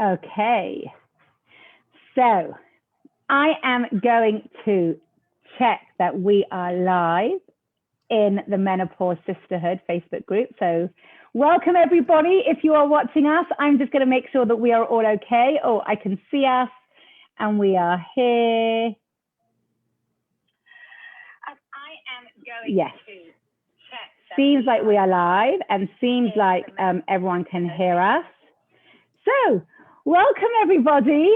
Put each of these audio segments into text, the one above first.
Okay, so I am going to check that we are live in the Menopause Sisterhood Facebook group. So welcome everybody. If you are watching us, I'm just going to make sure that we are all okay. Oh, I can see us and we are here. Yes. Seems like we are live and seems like everyone can hear us. So welcome everybody.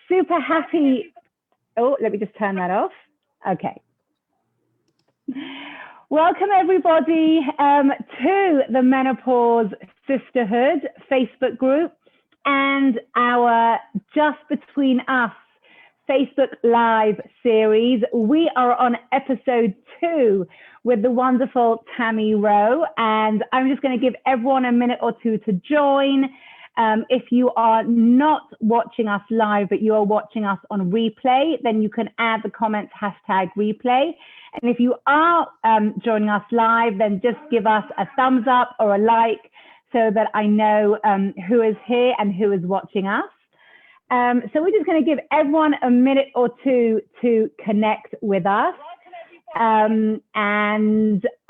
Super happy. Oh, let me just turn that off. Okay. Welcome everybody to the Menopause Sisterhood Facebook group and our Just Between Us Facebook Live series. We are on episode 2 with the wonderful Tami Rowh, and I'm just going to give everyone a minute or two to join. If you are not watching us live, but you are watching us on replay, then you can add the comments #replay. And if you are joining us live, then just give us a thumbs up or a like so that I know who is here and who is watching us. So we're just going to give everyone a minute or two to connect with us. And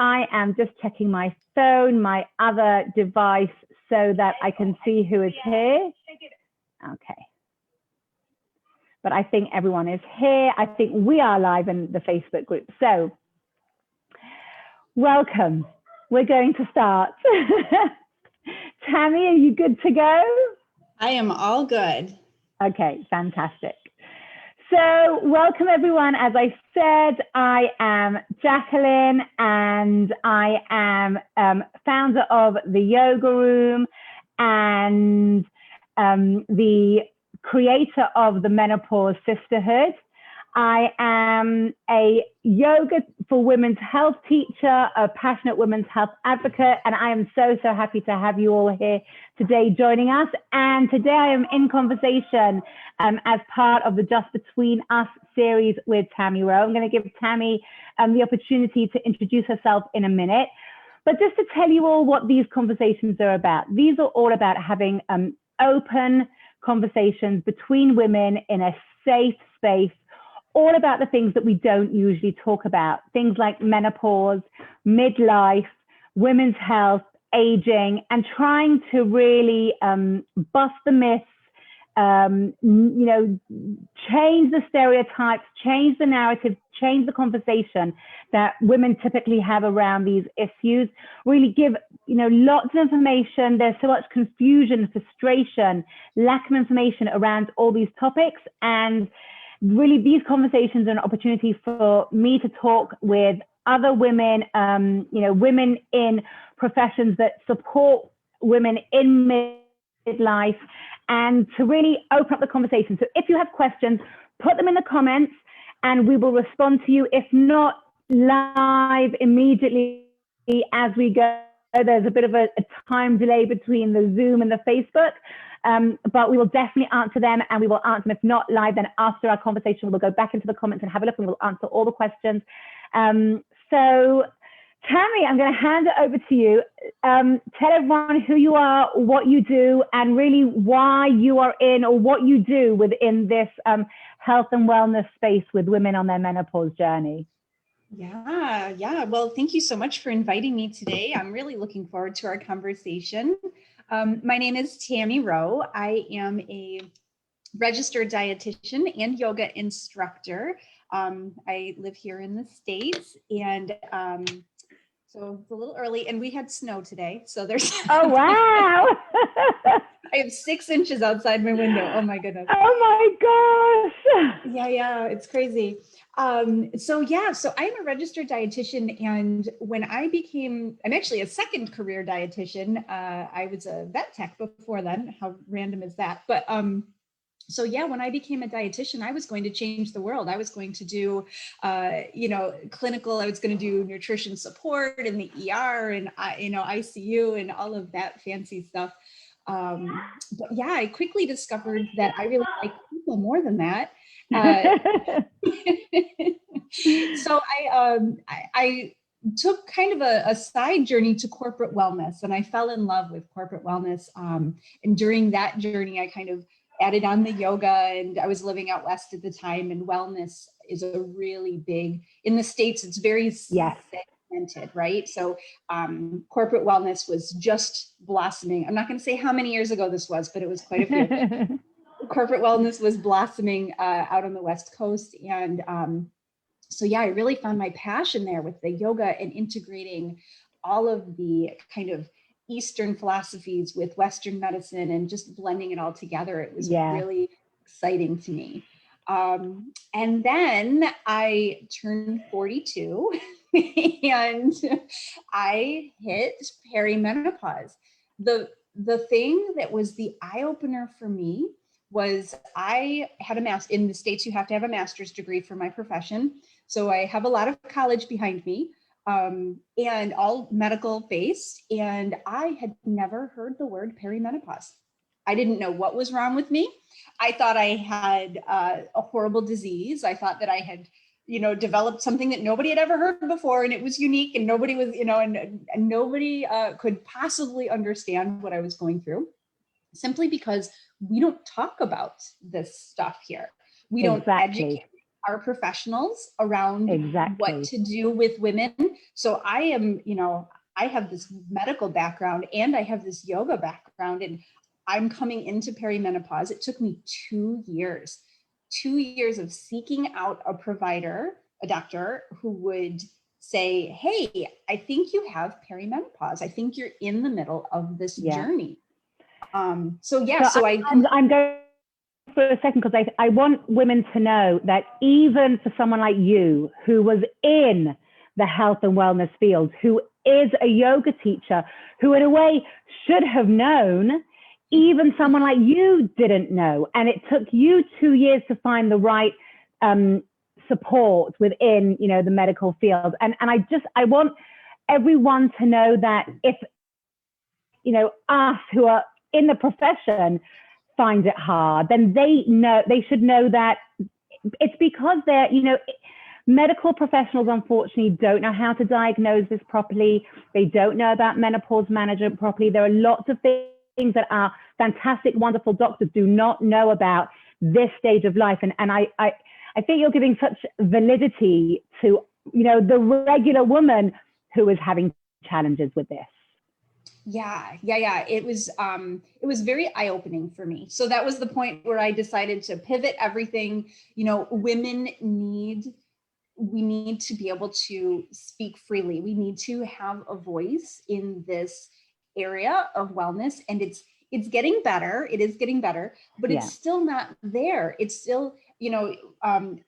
I am just checking my phone, my other device, so that I can see who is here. Okay. But I think everyone is here. I think we are live in the Facebook group. So welcome. We're going to start. Tami, are you good to go? I am all good. Okay, fantastic. So welcome everyone. As I said, I am Jacqueline and I am founder of the Yoga Room and the creator of the Menopause Sisterhood. I am a yoga for women's health teacher, a passionate women's health advocate, and I am so happy to have you all here today joining us. And today I am in conversation as part of the Just Between Us series with Tami Rowh. I'm going to give Tami the opportunity to introduce herself in a minute. But just to tell you all what these conversations are about, these are all about having open conversations between women in a safe space, all about the things that we don't usually talk about, things like menopause, midlife, women's health, aging, and trying to really bust the myths, you know, change the stereotypes, change the narrative, change the conversation that women typically have around these issues, really give, you know, lots of information. There's so much confusion, frustration, lack of information around all these topics. And really these conversations are an opportunity for me to talk with other women, you know, women in professions that support women in midlife, and to really open up the conversation. So if you have questions, put them in the comments and we will respond to you. If not live immediately as we go, there's a bit of a time delay between the Zoom and the Facebook. But we will definitely answer them, and we will answer them. If not live, then after our conversation, we'll go back into the comments and have a look, and we'll answer all the questions. So Tami, I'm going to hand it over to you. Tell everyone who you are, what you do, and really why you are in, or what you do within this health and wellness space with women on their menopause journey. Yeah. Well, thank you so much for inviting me today. I'm really looking forward to our conversation. My name is Tami Rowh. I am a registered dietitian and yoga instructor. I live here in the States, and so it's a little early, and we had snow today. So there's oh wow. I have 6 inches outside my window. Oh my goodness. Oh my gosh. Yeah, it's crazy. So I'm a registered dietitian, and when I'm actually a second career dietitian. I was a vet tech before then. How random is that? But so yeah, when I became a dietitian, I was going to change the world. I was going to do, clinical. I was going to do nutrition support in the ER and ICU and all of that fancy stuff. But yeah, I quickly discovered that I really like people more than that. So I took kind of a side journey to corporate wellness, and I fell in love with corporate wellness. And during that journey, I kind of added on the yoga, and I was living out west at the time, and wellness is a really big, in the States, it's very segmented, right? So corporate wellness was just blossoming. I'm not going to say how many years ago this was, but it was quite a few. Corporate wellness was blossoming out on the West Coast. And so yeah, I really found my passion there with the yoga and integrating all of the kind of Eastern philosophies with Western medicine and just blending it all together. It was really exciting to me. And then I turned 42 and I hit perimenopause. The thing that was the eye opener for me was I had in the States, you have to have a master's degree for my profession. So I have a lot of college behind me, and all medical based. And I had never heard the word perimenopause. I didn't know what was wrong with me. I thought I had a horrible disease. I thought that I had, developed something that nobody had ever heard before, and it was unique, and nobody was, and nobody could possibly understand what I was going through, simply because we don't talk about this stuff here. We don't educate our professionals around what to do with women. So I am, I have this medical background and I have this yoga background, and I'm coming into perimenopause. It took me 2 years of seeking out a provider, a doctor who would say, hey, I think you have perimenopause. I think you're in the middle of this journey. I'm going for a second, because I want women to know that even for someone like you, who was in the health and wellness field, who is a yoga teacher, who in a way should have known, even someone like you didn't know. And it took you 2 years to find the right support within, the medical field. And I want everyone to know that if, us who are in the profession find it hard, then they should know that it's because they're, medical professionals unfortunately don't know how to diagnose this properly. They don't know about menopause management properly. There are lots of things that our fantastic, wonderful doctors do not know about this stage of life. And I think you're giving such validity to, the regular woman who is having challenges with this. Yeah. It was very eye-opening for me. So that was the point where I decided to pivot everything. We need to be able to speak freely. We need to have a voice in this area of wellness, and it's getting better. It is getting better, but it's still not there. It's still,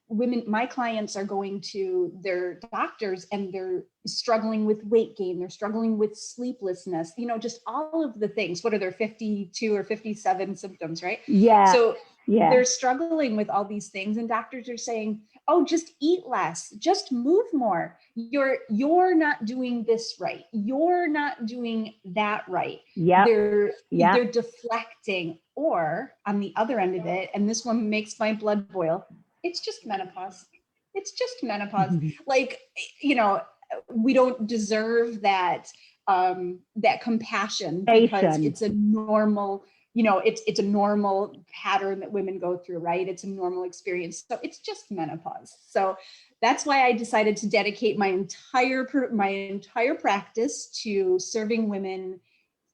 women, my clients are going to their doctors and they're struggling with weight gain. They're struggling with sleeplessness, just all of the things. What are their 52 or 57 symptoms, right? Yeah. So they're struggling with all these things, and doctors are saying, oh, just eat less, just move more. You're not doing this right. You're not doing that right. Yeah. They're deflecting, or on the other end of it, and this one makes my blood boil, it's just menopause. It's just menopause. Like, we don't deserve that compassion, because it's a normal, it's a normal pattern that women go through, right? It's a normal experience. So it's just menopause. So that's why I decided to dedicate my entire practice to serving women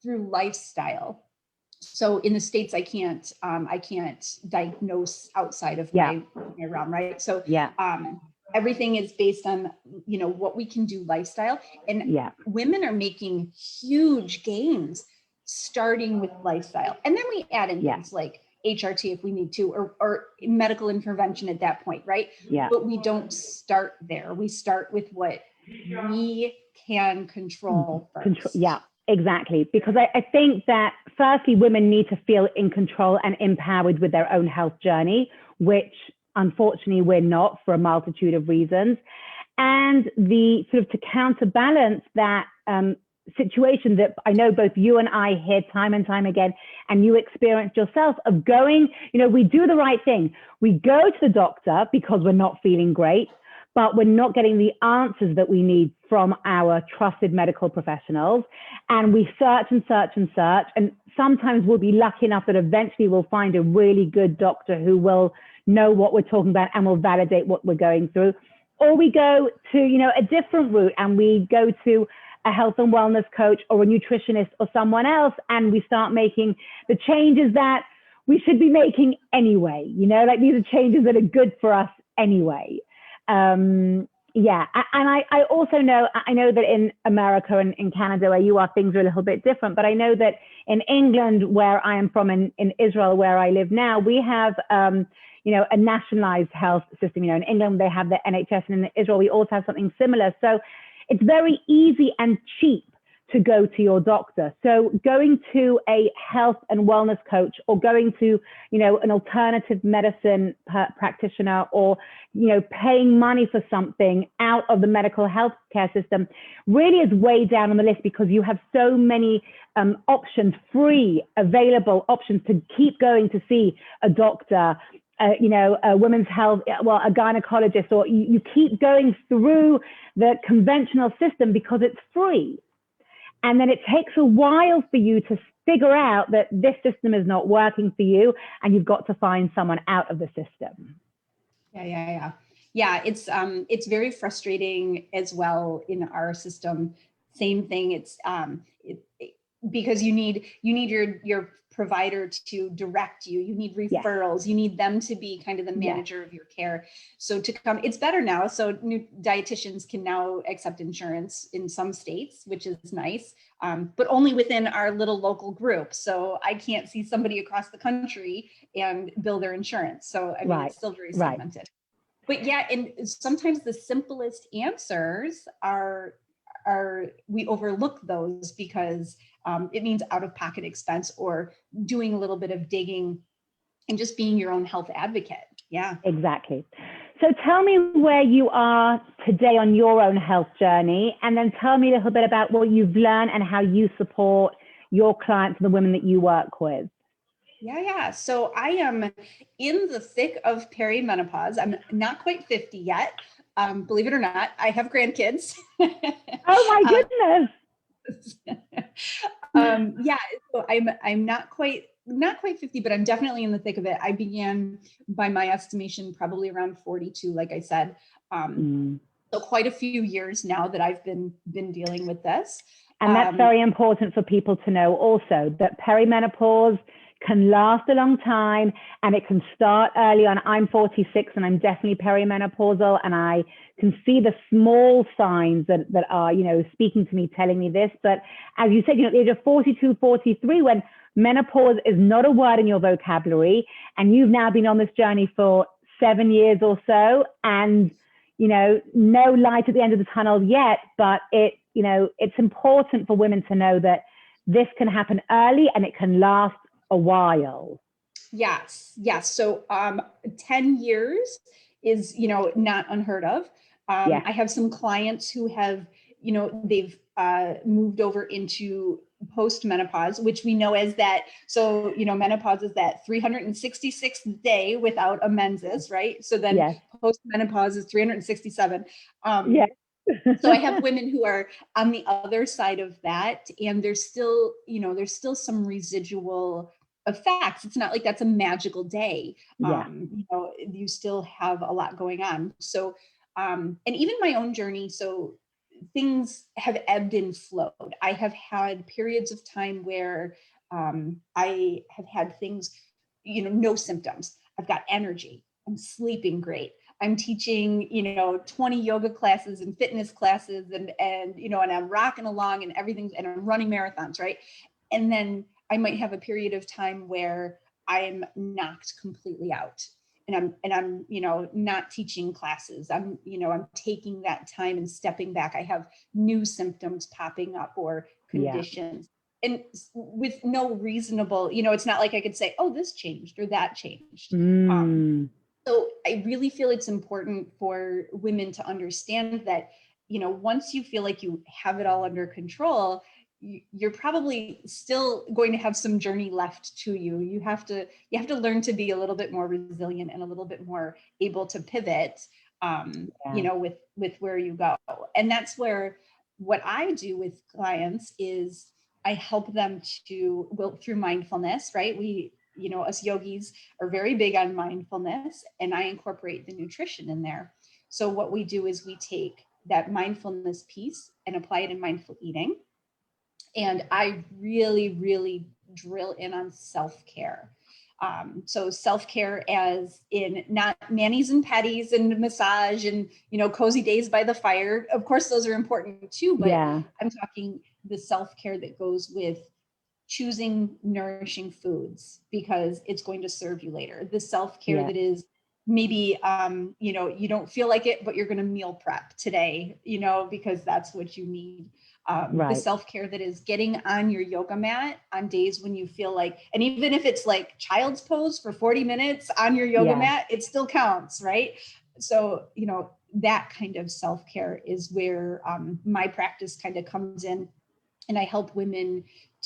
through lifestyle. So in the States, I can't diagnose outside of my realm, right? So everything is based on, what we can do lifestyle, and women are making huge gains starting with lifestyle. And then we add in things like HRT if we need to, or medical intervention at that point, right? Yeah. But we don't start there. We start with what we can control first. Exactly. Because I think that firstly, women need to feel in control and empowered with their own health journey, which unfortunately we're not for a multitude of reasons. And the sort of to counterbalance that situation that I know both you and I hear time and time again, and you experienced yourself, of going, we do the right thing. We go to the doctor because we're not feeling great, but we're not getting the answers that we need from our trusted medical professionals. And we search and search and search. And sometimes we'll be lucky enough that eventually we'll find a really good doctor who will know what we're talking about and will validate what we're going through. Or we go to, a different route, and we go to a health and wellness coach or a nutritionist or someone else, and we start making the changes that we should be making anyway. Like these are changes that are good for us anyway. Yeah. And I also know that in America and in Canada, where you are, things are a little bit different. But I know that in England, where I am from, in Israel, where I live now, we have, a nationalized health system. In England, they have the NHS, and in Israel, we also have something similar. So it's very easy and cheap to go to your doctor. So going to a health and wellness coach, or going to, an alternative medicine practitioner, or, paying money for something out of the medical health care system really is way down on the list, because you have so many options, free, available options to keep going to see a doctor, a women's health, a gynecologist, or you keep going through the conventional system because it's free. And then it takes a while for you to figure out that this system is not working for you, and you've got to find someone out of the system. Yeah, it's very frustrating as well in our system. Same thing. It's because you need your provider to direct you. You need referrals. Yes. You need them to be kind of the manager of your care. So it's better now. So new dietitians can now accept insurance in some states, which is nice, but only within our little local group. So I can't see somebody across the country and bill their insurance. So I mean, it's still very segmented. But yeah, and sometimes the simplest answers are we overlook those because it means out-of-pocket expense, or doing a little bit of digging and just being your own health advocate. Yeah, exactly. So tell me where you are today on your own health journey, and then tell me a little bit about what you've learned and how you support your clients and the women that you work with. Yeah. So I am in the thick of perimenopause. I'm not quite 50 yet. Believe it or not, I have grandkids. Oh my goodness. So I'm not quite 50, but I'm definitely in the thick of it. I began, by my estimation, probably around 42, like I said. So quite a few years now that I've been dealing with this. And that's very important for people to know also, that perimenopause can last a long time, and it can start early on. I'm 46 and I'm definitely perimenopausal, and I can see the small signs that are, speaking to me, telling me this. But as you said, at the age of 42, 43, when menopause is not a word in your vocabulary, and you've now been on this journey for 7 years or so, and, no light at the end of the tunnel yet, but it's important for women to know that this can happen early and it can last a while. Yes. So 10 years is, not unheard of. I have some clients who have, they've moved over into post-menopause, which we know as that. So, menopause is that 366th day without a menses, right? So then post-menopause is 367. So I have women who are on the other side of that, and there's still some residual effects. It's not like that's a magical day. You still have a lot going on. So, and even my own journey. So things have ebbed and flowed. I have had periods of time where I have had things, no symptoms. I've got energy. I'm sleeping great. I'm teaching, 20 yoga classes and fitness classes, and I'm rocking along and everything, and I'm running marathons, right? And then I might have a period of time where I'm knocked completely out, and I'm not teaching classes. I'm taking that time and stepping back. I have new symptoms popping up or conditions. And with no reasonable, it's not like I could say, oh, this changed or that changed. So I really feel it's important for women to understand that, once you feel like you have it all under control, you're probably still going to have some journey left to you. You have to learn to be a little bit more resilient and a little bit more able to pivot. you know, with where you go. And that's where what I do with clients is I help them to, well, through mindfulness, right? We, you know, us yogis are very big on mindfulness, and I incorporate the nutrition in there. So what we do is we take that mindfulness piece and apply it in mindful eating. And I really, really drill in on self-care. So self-care as in not manis and petties and massage and, you know, cozy days by the fire. Of course, those are important too, but I'm talking the self-care that goes with choosing nourishing foods because it's going to serve you later. The self-care that is maybe, you know, you don't feel like it, but you're going to meal prep today, you know, because that's what you need. The self-care that is getting on your yoga mat on days when you feel like, and even if it's like child's pose for 40 minutes on your yoga mat, it still counts, right? So, you know, that kind of self-care is where my practice kind of comes in. And I help women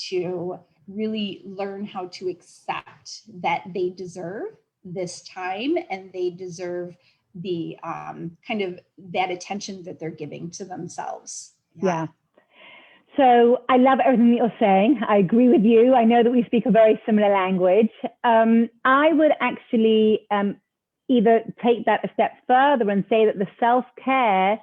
to really learn how to accept that they deserve this time and they deserve the kind of that attention that they're giving to themselves. So I love everything that you're saying. I agree with you. I know that we speak a very similar language. I would actually either take that a step further and say that the self-care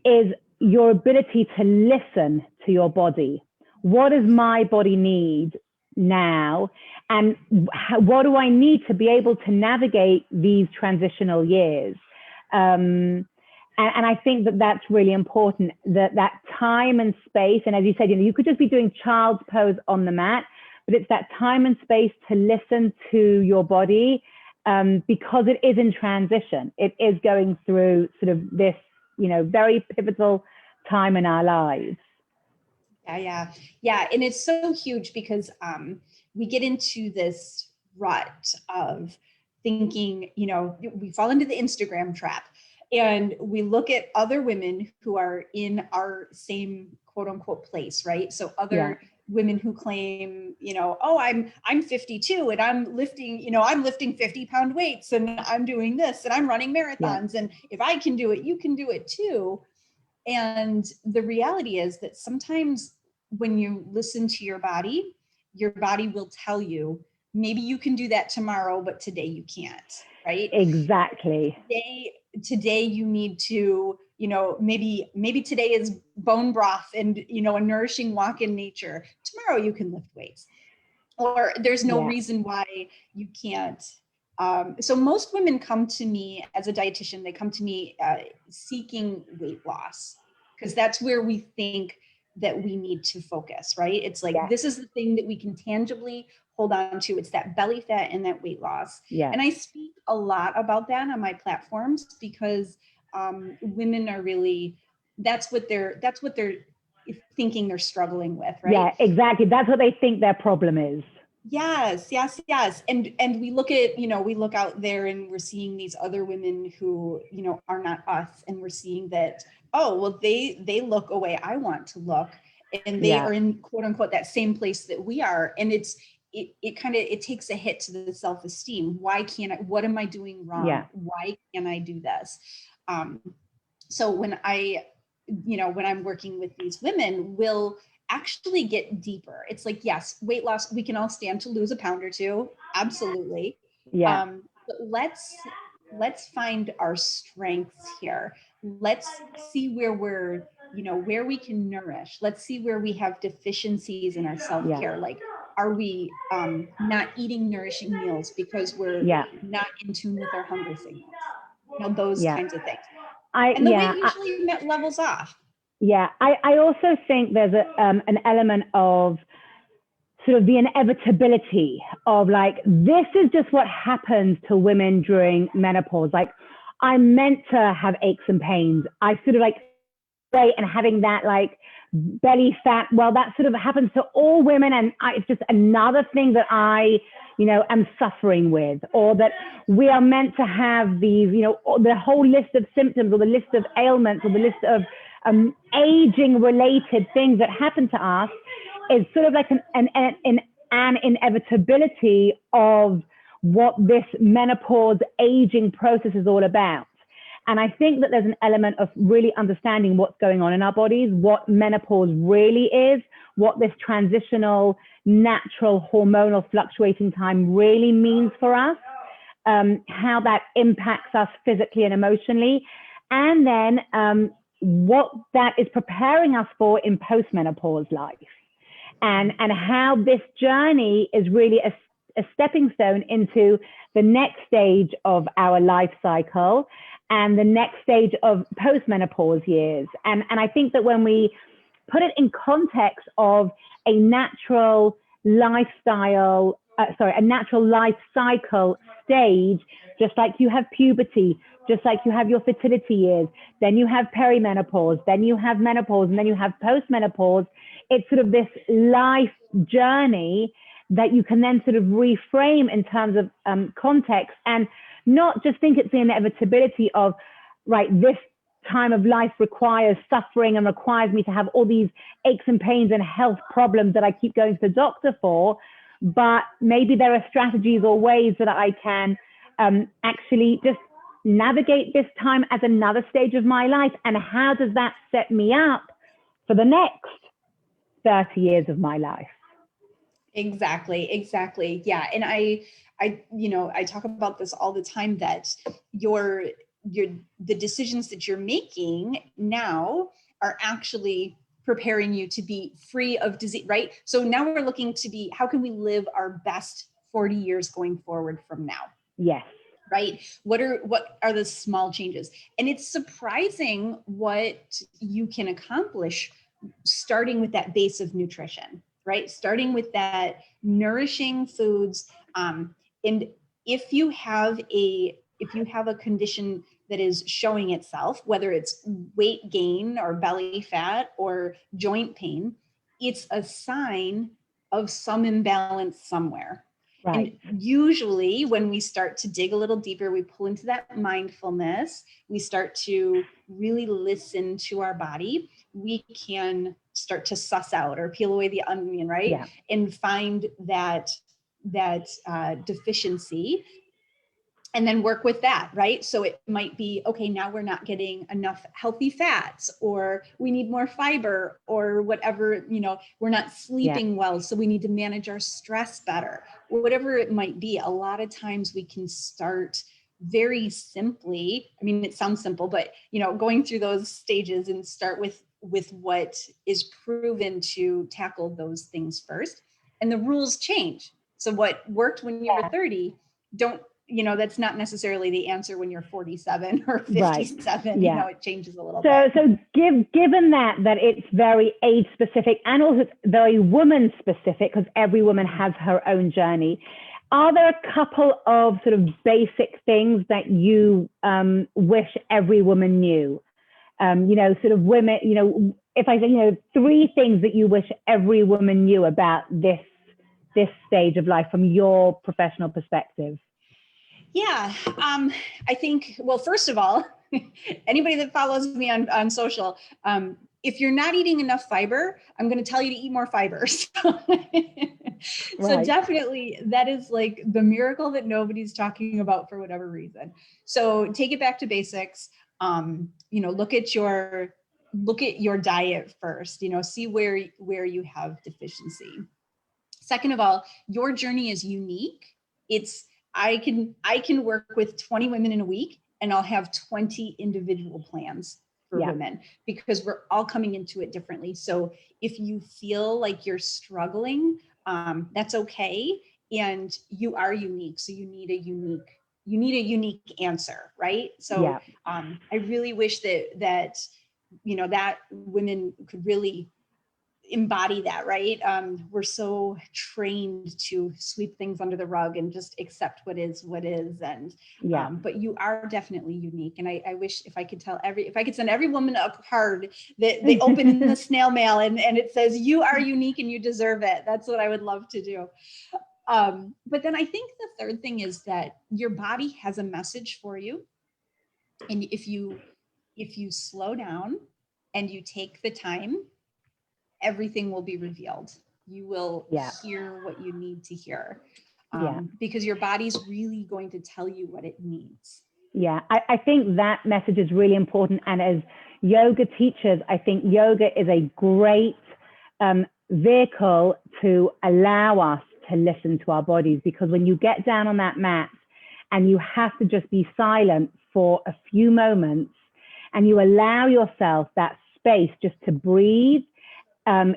is your ability to listen to your body. What does my body need now? And what do I need to be able to navigate these transitional years? And I think that that's really important, that time and space. And as you said, you know, you could just be doing child's pose on the mat, but it's that time and space to listen to your body because it is in transition. It is going through sort of this, you know, very pivotal time in our lives. Yeah. And it's so huge because we get into this rut of thinking, you know, we fall into the Instagram trap. And we look at other women who are in our same quote unquote place, right? So other women who claim, you know, oh, I'm 52 and I'm lifting, you know, I'm lifting 50-pound weights and I'm doing this and I'm running marathons. And if I can do it, you can do it too. And the reality is that sometimes when you listen to your body will tell you, maybe you can do that tomorrow, but today you can't, right? Exactly. Today you need to, you know, maybe today is bone broth and, you know, a nourishing walk in nature. Tomorrow you can lift weights, or there's no reason why you can't. So most women come to me as a dietitian, they come to me seeking weight loss because that's where we think that we need to focus, right? It's like, this is the thing that we can tangibly hold on to. It's that belly fat and that weight loss. And I speak a lot about that on my platforms because women are really, that's what they're thinking they're struggling with, right? Yeah, exactly. That's what they think their problem is. Yes. And we look at, you know, we look out there and we're seeing these other women who, you know, are not us. And we're seeing that, oh, well, they look a way I want to look. And they are in quote unquote that same place that we are. And it takes a hit to the self-esteem. Why can't I, what am I doing wrong? Why can't I do this? So when I'm working with these women, we'll actually get deeper. It's like, yes, weight loss, we can all stand to lose a pound or two. Absolutely. But let's find our strengths here. Let's see where we're, you know, where we can nourish. Let's see where we have deficiencies in our self-care. Like, are we not eating nourishing meals because we're not in tune with our hunger signals? You know, those kinds of things. And the weight usually levels off. I also think there's an element of sort of the inevitability of like, this is just what happens to women during menopause. Like, I'm meant to have aches and pains. I sort of like, and having that like belly fat, well, that sort of happens to all women. And it's just another thing that I, you know, am suffering with, or that we are meant to have these, you know, the whole list of symptoms or the list of ailments or the list of aging related things that happen to us is sort of like an inevitability of what this menopause aging process is all about. And I think that there's an element of really understanding what's going on in our bodies, what menopause really is, what this transitional, natural, hormonal fluctuating time really means for us, how that impacts us physically and emotionally, and then what that is preparing us for in postmenopause life. And how this journey is really a stepping stone into the next stage of our life cycle and the next stage of postmenopause years. And I think that when we put it in context of a natural lifestyle, a natural life cycle stage, just like you have puberty, just like you have your fertility years, then you have perimenopause, then you have menopause, and then you have postmenopause. It's sort of this life journey that you can then sort of reframe in terms of context, and not just think it's the inevitability of, right, this time of life requires suffering and requires me to have all these aches and pains and health problems that I keep going to the doctor for, but maybe there are strategies or ways that I can actually just navigate this time as another stage of my life, and how does that set me up for the next 30 years of my life? Exactly. Yeah. And I talk about this all the time, that the decisions that you're making now are actually preparing you to be free of disease, right? So now we're looking to be, how can we live our best 40 years going forward from now? Yes. Right? What are the small changes? And it's surprising what you can accomplish starting with that base of nutrition, right? Starting with that nourishing foods. And if you have a condition that is showing itself, whether it's weight gain or belly fat or joint pain, it's a sign of some imbalance somewhere. Right. And usually when we start to dig a little deeper, we pull into that mindfulness, we start to really listen to our body, we can start to suss out or peel away the onion, right? Yeah. And find that deficiency, and then work with that, right? So it might be, okay, now we're not getting enough healthy fats, or we need more fiber, or whatever, we're not sleeping well, so we need to manage our stress better, or whatever it might be. A lot of times we can start very simply. I mean, it sounds simple, but going through those stages and start with what is proven to tackle those things first. And the rules change. So what worked when you were 30, that's not necessarily the answer when you're 47 or 57. Right. Yeah. It changes a little bit. So given that it's very age specific, and also it's very woman specific, because every woman has her own journey, are there a couple of sort of basic things that you wish every woman knew? Sort of women, if I say, 3 things that you wish every woman knew about this stage of life from your professional perspective. Yeah, I think, well, first of all, anybody that follows me on social, if you're not eating enough fiber, I'm going to tell you to eat more fiber. So definitely that is like the miracle that nobody's talking about for whatever reason. So take it back to basics. Look at your diet first, see where you have deficiency. Second of all, your journey is unique. I can work with 20 women in a week, and I'll have 20 individual plans for women, because we're all coming into it differently. So if you feel like you're struggling, that's okay. And you are unique. So you need a unique answer, right? So I really wish that women could really embody that, right? We're so trained to sweep things under the rug and just accept what is, and but you are definitely unique. And I wish if I could send every woman a card that they open in the snail mail and it says you are unique and you deserve it. That's what I would love to do. But then I think the third thing is that your body has a message for you, and if you slow down and you take the time, everything will be revealed. You will hear what you need to hear, because your body's really going to tell you what it needs. Yeah, I think that message is really important. And as yoga teachers, I think yoga is a great vehicle to allow us to listen to our bodies, because when you get down on that mat and you have to just be silent for a few moments and you allow yourself that space just to breathe,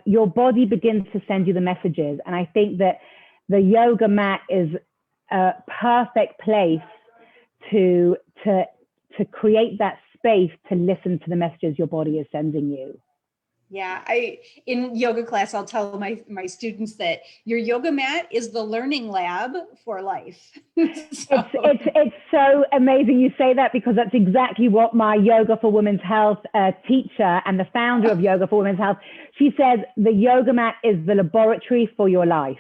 your body begins to send you the messages. And I think that the yoga mat is a perfect place to create that space to listen to the messages your body is sending you. Yeah, in yoga class, I'll tell my students that your yoga mat is the learning lab for life. So. It's so amazing you say that, because that's exactly what my Yoga for Women's Health teacher and the founder of Yoga for Women's Health, she says the yoga mat is the laboratory for your life.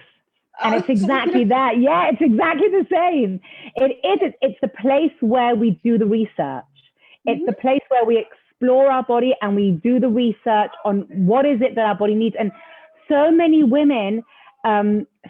And it's exactly that. Yeah, it's exactly the same. It's the place where we do the research. It's the place where we explore our body and we do the research on what is it that our body needs. And so many women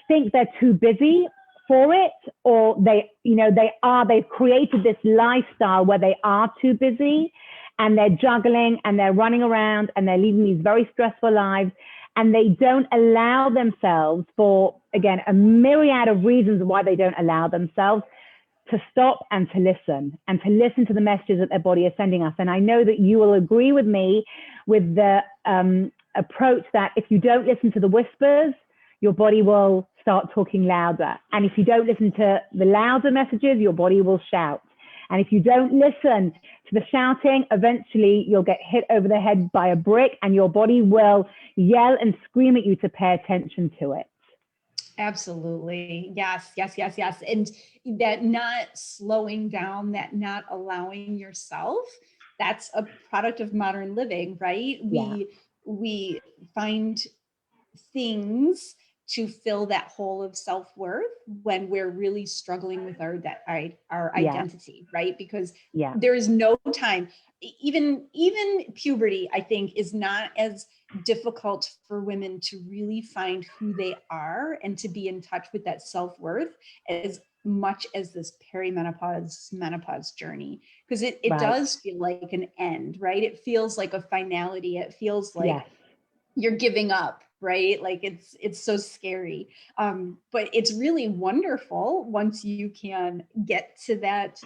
think they're too busy for it, or they've created this lifestyle where they are too busy and they're juggling and they're running around and they're leading these very stressful lives. And they don't allow themselves, for, again, a myriad of reasons why they don't allow themselves, to stop and to listen to the messages that their body is sending us. And I know that you will agree with me with the approach that if you don't listen to the whispers, your body will start talking louder. And if you don't listen to the louder messages, your body will shout. And if you don't listen to the shouting, eventually you'll get hit over the head by a brick and your body will yell and scream at you to pay attention to it. Absolutely. Yes, yes, yes, yes. And that not slowing down, that not allowing yourself, that's a product of modern living, right? Yeah. We find things to fill that hole of self-worth when we're really struggling with our identity, right? Because there is no time. Even puberty, I think, is not as difficult for women to really find who they are and to be in touch with that self-worth as much as this menopause journey, because it does feel like an end, right? It feels like a finality. It feels like you're giving up, right? Like it's so scary. But it's really wonderful once you can get to that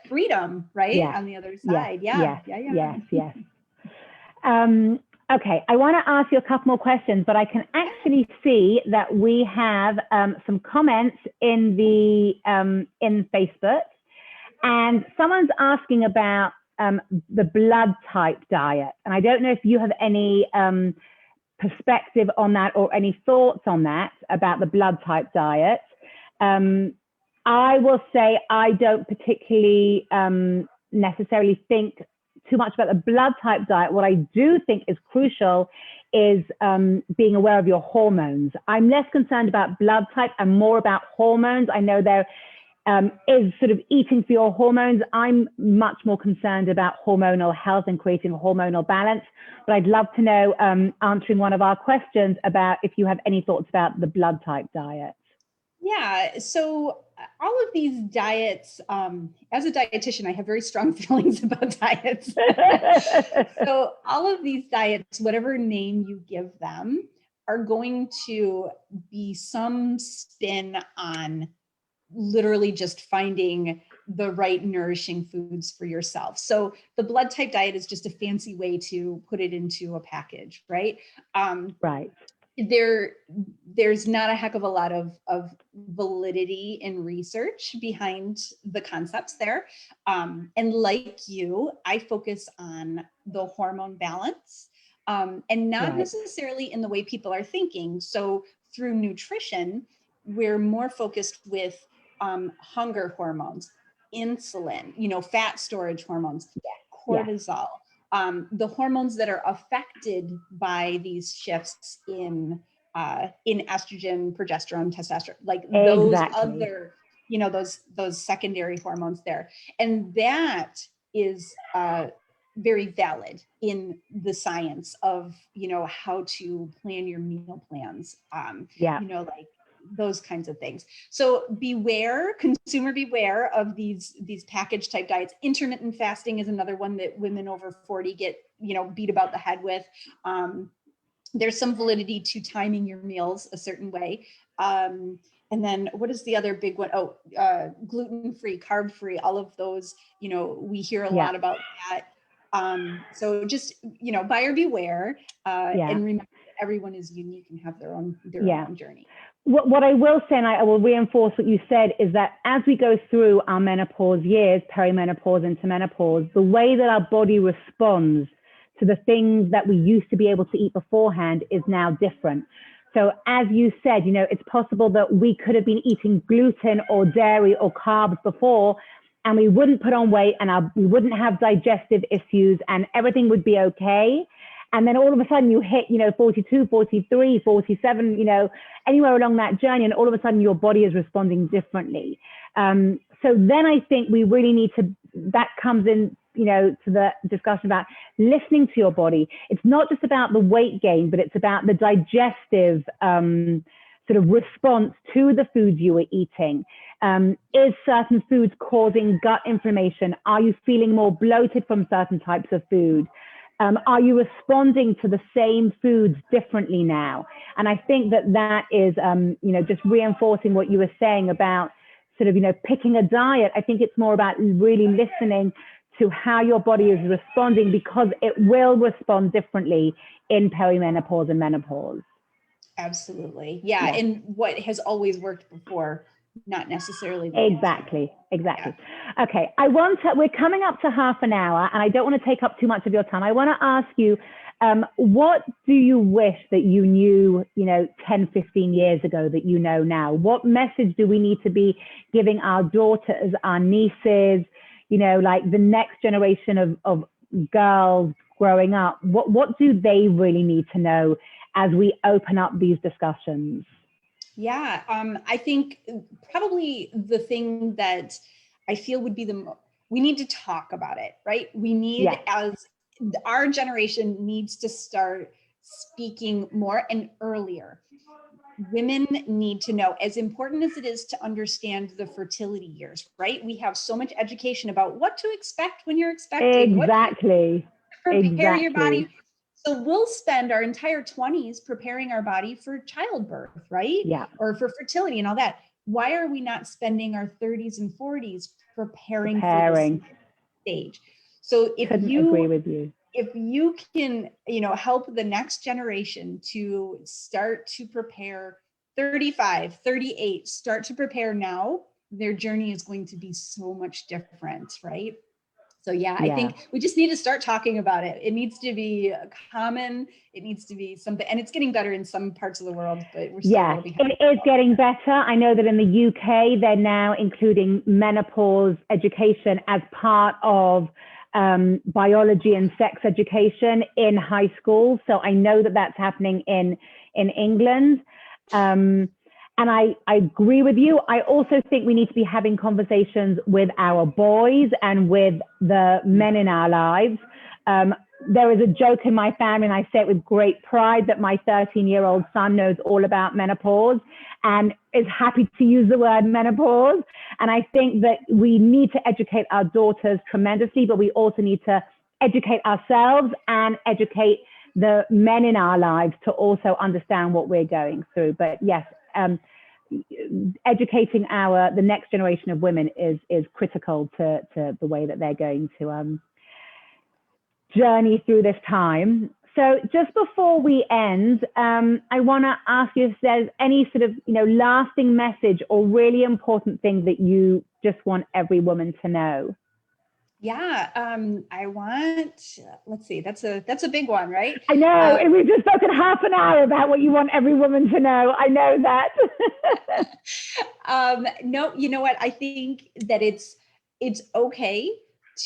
freedom, right? On the other side. Yeah. Yes. Okay, I want to ask you a couple more questions, but I can actually see that we have some comments in in Facebook, and someone's asking about the blood type diet, and I don't know if you have any perspective on that or any thoughts on that about the blood type diet. I will say I don't particularly necessarily think too much about the blood type diet. What I do think is crucial is being aware of your hormones. I'm less concerned about blood type and more about hormones. I know there is sort of eating for your hormones. I'm much more concerned about hormonal health and creating a hormonal balance. But I'd love to know, answering one of our questions, about if you have any thoughts about the blood type diet. Yeah, so all of these diets, as a dietitian, I have very strong feelings about diets. So all of these diets, whatever name you give them, are going to be some spin on literally just finding the right nourishing foods for yourself. So the blood type diet is just a fancy way to put it into a package, right? Right. There's not a heck of a lot of validity in research behind the concepts there. And like you, I focus on the hormone balance, and not necessarily in the way people are thinking. So through nutrition, we're more focused with hunger hormones, insulin, fat storage hormones, cortisol, the hormones that are affected by these shifts in estrogen, progesterone, testosterone, like those other, those secondary hormones there. And that is very valid in the science of, how to plan your meal plans. Like those kinds of things. So consumer beware of these package type diets. Intermittent fasting is another one that women over 40 get, beat about the head with. There's some validity to timing your meals a certain way. And then what is the other big one? Gluten-free, carb-free, all of those, we hear a lot about that. So just, buyer beware, and remember that everyone is unique and have their own journey. What I will say, and I will reinforce what you said, is that as we go through our menopause years, perimenopause into menopause, the way that our body responds to the things that we used to be able to eat beforehand is now different. So as you said, it's possible that we could have been eating gluten or dairy or carbs before, and we wouldn't put on weight, and we wouldn't have digestive issues, and everything would be okay. And then all of a sudden you hit, 42, 43, 47, anywhere along that journey, and all of a sudden your body is responding differently. So then I think we really need that comes in, to the discussion about listening to your body. It's not just about the weight gain, but it's about the digestive sort of response to the foods you were eating. Is certain foods causing gut inflammation? Are you feeling more bloated from certain types of food? Are you responding to the same foods differently now? And I think that is, just reinforcing what you were saying about sort of, picking a diet. I think it's more about really listening to how your body is responding, because it will respond differently in perimenopause and menopause. Absolutely. Yeah. And what has always worked before, not necessarily. Exactly. Yeah. Okay. We're coming up to half an hour, and I don't want to take up too much of your time. I want to ask you, what do you wish that you knew, 10, 15 years ago that you know now? What message do we need to be giving our daughters, our nieces, like the next generation of girls growing up? What do they really need to know as we open up these discussions? Yeah, I think probably the thing that I feel would be we need to talk about it, right? We need, as our generation needs to start speaking more and earlier. Women need to know, as important as it is to understand the fertility years, right? We have so much education about what to expect when you're expecting. Exactly. Prepare your body. So we'll spend our entire 20s preparing our body for childbirth, right? Yeah. Or for fertility and all that. Why are we not spending our 30s and 40s preparing for this stage? So Couldn't agree with you. If you can, help the next generation to start to prepare 35, 38, start to prepare now, their journey is going to be so much different, right? So I think we just need to start talking about it. It needs to be common. It needs to be something, and it's getting better in some parts of the world, but we're still a little behind. It is getting better. I know that in the UK, they're now including menopause education as part of biology and sex education in high school. So I know that that's happening in England. And I agree with you. I also think we need to be having conversations with our boys and with the men in our lives. There is a joke in my family, and I say it with great pride, that my 13-year-old son knows all about menopause and is happy to use the word menopause. And I think that we need to educate our daughters tremendously, but we also need to educate ourselves and educate the men in our lives to also understand what we're going through. But yes, educating the next generation of women is critical to the way that they're going to journey through this time. So just before we end, I want to ask you if there's any sort of lasting message or really important thing that you just want every woman to know. Yeah, I want, let's see, that's a big one, right? I know, and we've just spoken half an hour about what you want every woman to know. I know that. No, you know what? I think that it's okay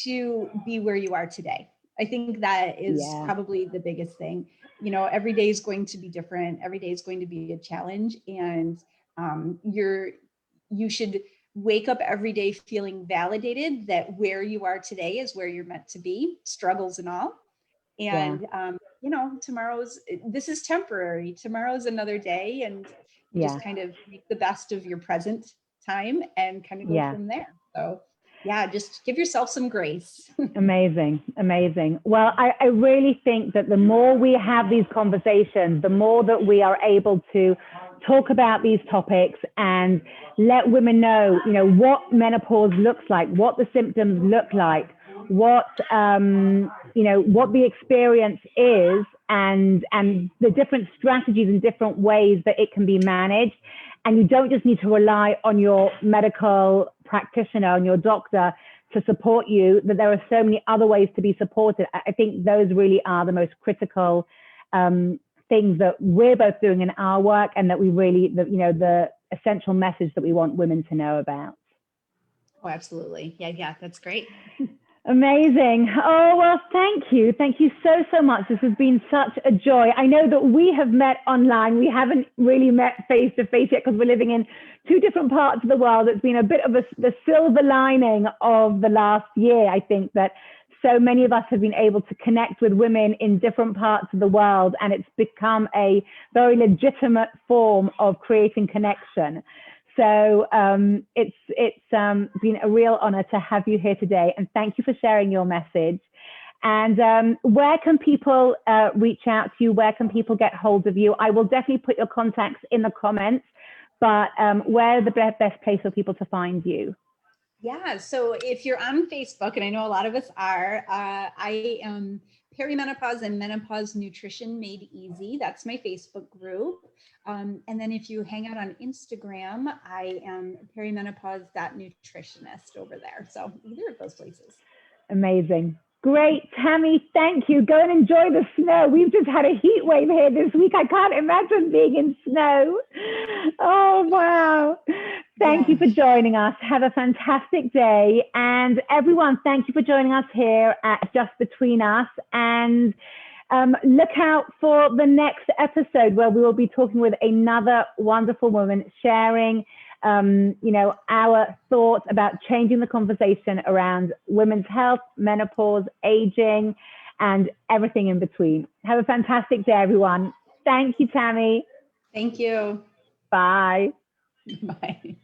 to be where you are today. I think that is probably the biggest thing. Every day is going to be different. Every day is going to be a challenge, and you should wake up every day feeling validated that where you are today is where you're meant to be, struggles and all. And, this is temporary. Tomorrow's another day. And just kind of make the best of your present time and kind of go from there. So yeah, just give yourself some grace. Amazing, amazing. Well, I really think that the more we have these conversations, the more that we are able to talk about these topics and let women know, you know, what menopause looks like, what the symptoms look like, what, you know, what the experience is, and the different strategies and different ways that it can be managed. And you don't just need to rely on your medical practitioner and your doctor to support you, that there are so many other ways to be supported. I think those really are the most critical things that we're both doing in our work, and that we really, you know, the essential message that we want women to know about. Oh, absolutely. Yeah, that's great. Amazing. Oh, well, thank you. Thank you so, so much. This has been such a joy. I know that we have met online. We haven't really met face to face yet because we're living in two different parts of the world. It's been a bit of the silver lining of the last year, I think, that so many of us have been able to connect with women in different parts of the world, and it's become a very legitimate form of creating connection. So it's been a real honor to have you here today, and thank you for sharing your message. And where can people reach out to you? Where can people get hold of you? I will definitely put your contacts in the comments, but where the best place for people to find you? Yeah, so if you're on Facebook, and I know a lot of us are, I am Perimenopause and Menopause Nutrition Made Easy. That's my Facebook group. And then if you hang out on Instagram, I am perimenopause.nutritionist over there. So either of those places. Amazing. Great. Tami, thank you. Go and enjoy the snow. We've just had a heat wave here this week. I can't imagine being in snow. Oh, wow. Thank you for joining us. Have a fantastic day. And everyone, thank you for joining us here at Just Between Us. And look out for the next episode, where we will be talking with another wonderful woman, sharing you know, our thoughts about changing the conversation around women's health, menopause, aging, and everything in between. Have a fantastic day, everyone. Thank you, Tami. Thank you. Bye. Bye.